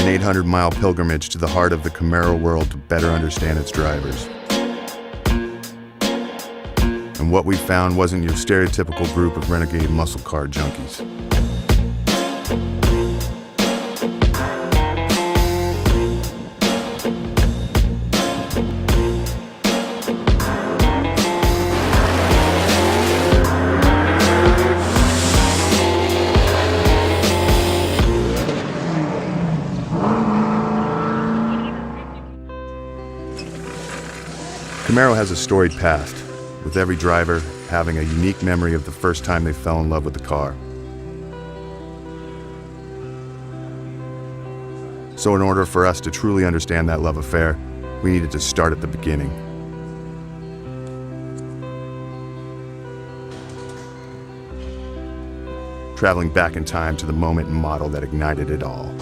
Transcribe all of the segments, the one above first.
An 800-mile pilgrimage to the heart of the Camaro world to better understand its drivers. And what we found wasn't your stereotypical group of renegade muscle car junkies. Camaro has a storied past, with every driver having a unique memory of the first time they fell in love with the car. So in order for us to truly understand that love affair, we needed to start at the beginning. Traveling back in time to the moment and model that ignited it all.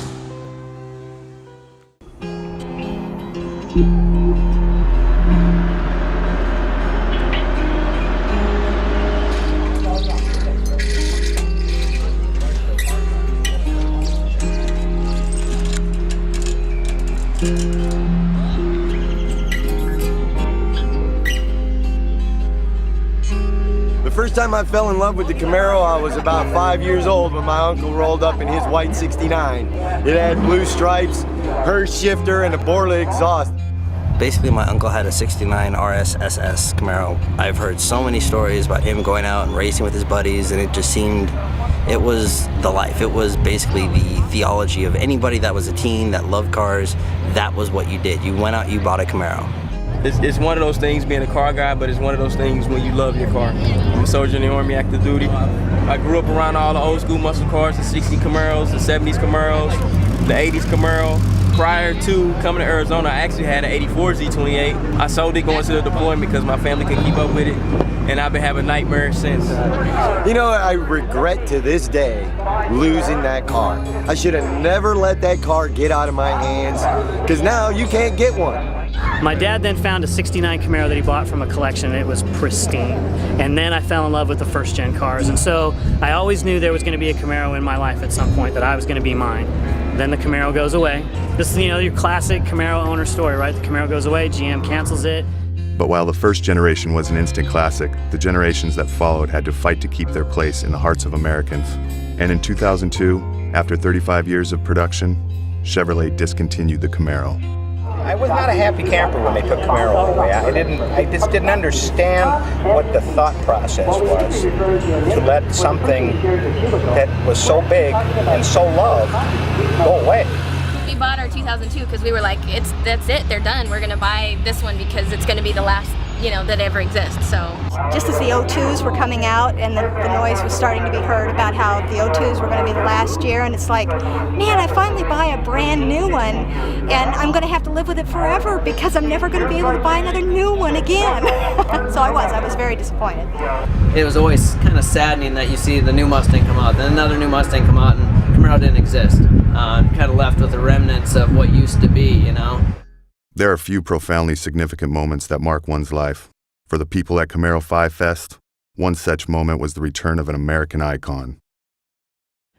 The first time I fell in love with the Camaro, I was about 5 years old when my uncle rolled up in his white 69. It had blue stripes, Hurst shifter, and a Borla exhaust. Basically, my uncle had a 69 RS SS Camaro. I've heard so many stories about him going out and racing with his buddies, and it just seemed, it was the life. It was basically the theology of anybody that was a teen that loved cars. That was what you did. You went out, you bought a Camaro. It's one of those things being a car guy, but it's one of those things when you love your car. I'm a soldier in the Army, active duty. I grew up around all the old school muscle cars, the 60 Camaros, the 70s Camaros, the 80s Camaro. Prior to coming to Arizona, I actually had an 84 Z28. I sold it going to the deployment because my family couldn't keep up with it, and I've been having nightmares since. You know, I regret to this day losing that car. I should have never let that car get out of my hands, because now you can't get one. My dad then found a 69 Camaro that he bought from a collection, and it was pristine. And then I fell in love with the first gen cars, and so I always knew there was going to be a Camaro in my life at some point, that I was going to be mine. Then the Camaro goes away. This is, you know, your classic Camaro owner story, right? The Camaro goes away, GM cancels it. But while the first generation was an instant classic, the generations that followed had to fight to keep their place in the hearts of Americans. And in 2002, after 35 years of production, Chevrolet discontinued the Camaro. I was not a happy camper when they took Camaro away. I just didn't understand what the thought process was to let something that was so big and so loved go away. We bought our 2002 because we were like, that's it, they're done. We're gonna buy this one because it's gonna be the last, you know, that ever exists. So just as the O2s were coming out and the noise was starting to be heard about how the O2s were going to be the last year, and it's like, man, I finally buy a brand new one and I'm going to have to live with it forever because I'm never going to be able to buy another new one again. So I was very disappointed. It was always kind of saddening that you see the new Mustang come out, then another new Mustang come out, and Camaro didn't exist. Kind of left with the remnants of what used to be, you know? There are few profoundly significant moments that mark one's life. For the people at Camaro Fest, one such moment was the return of an American icon.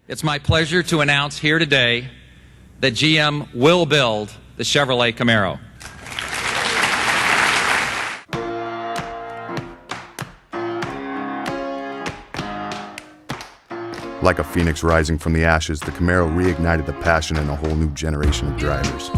It's my pleasure to announce here today that GM will build the Chevrolet Camaro. Like a phoenix rising from the ashes, the Camaro reignited the passion in a whole new generation of drivers.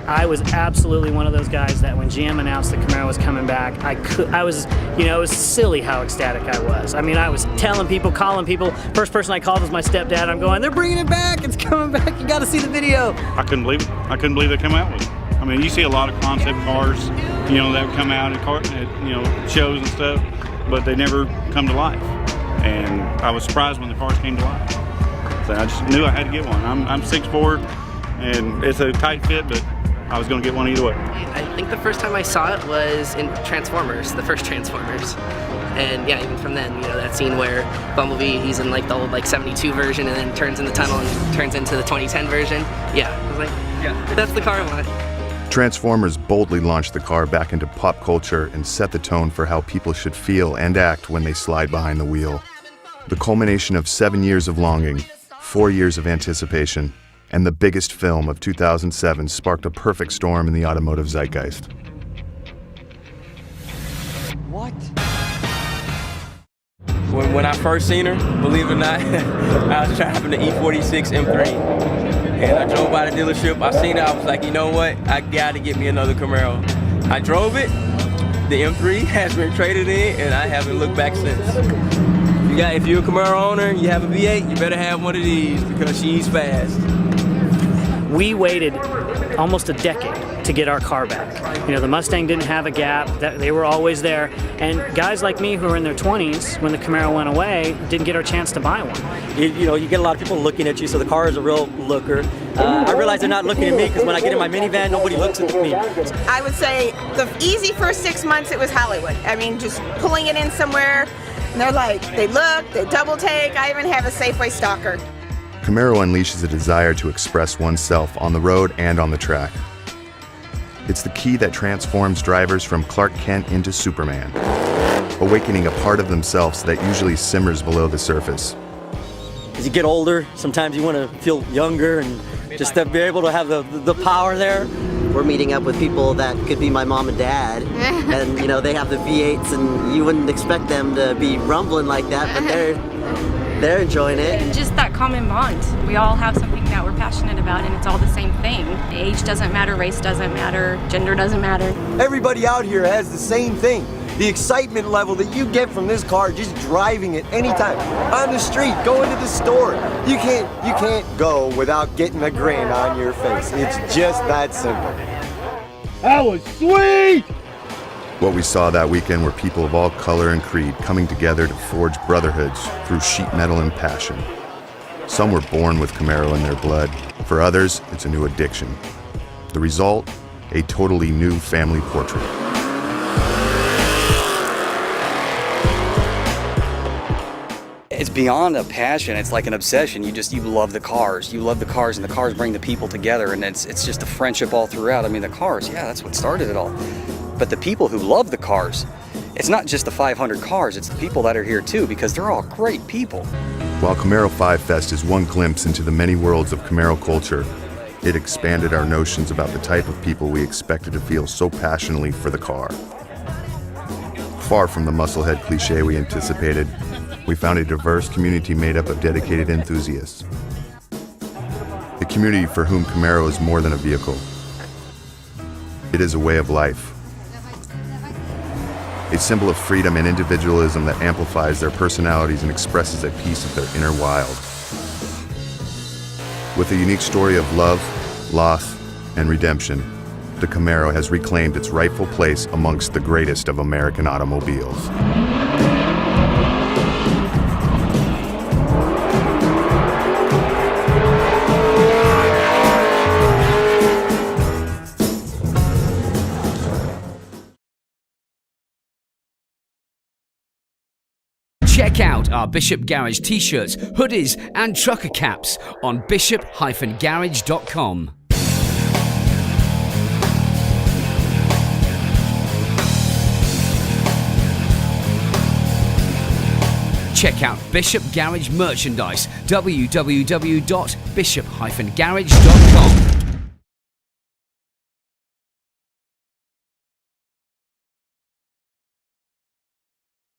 I was absolutely one of those guys that when GM announced the Camaro was coming back, I was, you know, it was silly how ecstatic I was. I mean, I was telling people, calling people. First person I called was my stepdad. I'm going, they're bringing it back. It's coming back. You got to see the video. I couldn't believe it. I couldn't believe they come out with it. I mean, you see a lot of concept cars, you know, that come out at you know, shows and stuff, but they never come to life. And I was surprised when the cars came to life. So I just knew I had to get one. I'm 6'4", and it's a tight fit, but I was going to get one either way. I think the first time I saw it was in Transformers, the first Transformers. And yeah, even from then, you know, that scene where Bumblebee, he's in like the old like 72 version and then turns in the tunnel and turns into the 2010 version. Yeah, I was like, yeah, that's the car I want. Transformers boldly launched the car back into pop culture and set the tone for how people should feel and act when they slide behind the wheel. The culmination of 7 years of longing, 4 years of anticipation, and the biggest film of 2007 sparked a perfect storm in the automotive zeitgeist. What? When I first seen her, believe it or not, I was driving the E46 M3. And I drove by the dealership, I seen it, I was like, you know what? I gotta get me another Camaro. I drove it, the M3 has been traded in, and I haven't looked back since. If you're a Camaro owner, you have a V8, you better have one of these because she's fast. We waited almost a decade to get our car back. You know, the Mustang didn't have a gap, they were always there. And guys like me who were in their 20s, when the Camaro went away, didn't get our chance to buy one. You know, you get a lot of people looking at you, so the car is a real looker. I realize they're not looking at me because when I get in my minivan, nobody looks at me. I would say the easy first 6 months, it was Hollywood. I mean, just pulling it in somewhere, and they're like, they look, they double take. I even have a Safeway stalker. Camaro unleashes a desire to express oneself on the road and on the track. It's the key that transforms drivers from Clark Kent into Superman, awakening a part of themselves that usually simmers below the surface. As you get older, sometimes you want to feel younger and just to be able to have the power there. We're meeting up with people that could be my mom and dad, and you know, they have the V8s and you wouldn't expect them to be rumbling like that, but they're enjoying it. And just that common bond. We all have something that we're passionate about, and it's all the same thing. Age doesn't matter, race doesn't matter, gender doesn't matter. Everybody out here has the same thing. The excitement level that you get from this car just driving it anytime. On the street, going to the store. You can't go without getting a grin on your face. It's just that simple. That was sweet! What we saw that weekend were people of all color and creed coming together to forge brotherhoods through sheet metal and passion. Some were born with Camaro in their blood. For others, it's a new addiction. The result, a totally new family portrait. It's beyond a passion, it's like an obsession. You love the cars. You love the cars, and the cars bring the people together, and it's just a friendship all throughout. I mean, the cars, yeah, that's what started it all. But the people who love the cars, it's not just the 500 cars, it's the people that are here too, because they're all great people. While Camaro 5 Fest is one glimpse into the many worlds of Camaro culture, it expanded our notions about the type of people we expected to feel so passionately for the car. Far from the musclehead cliche we anticipated, we found a diverse community made up of dedicated enthusiasts. A community for whom Camaro is more than a vehicle. It is a way of life. A symbol of freedom and individualism that amplifies their personalities and expresses a piece of their inner wild. With a unique story of love, loss, and redemption, the Camaro has reclaimed its rightful place amongst the greatest of American automobiles. Check out our Bishop Garage t-shirts, hoodies and trucker caps on bishop-garage.com. Check out Bishop Garage merchandise, www.bishop-garage.com.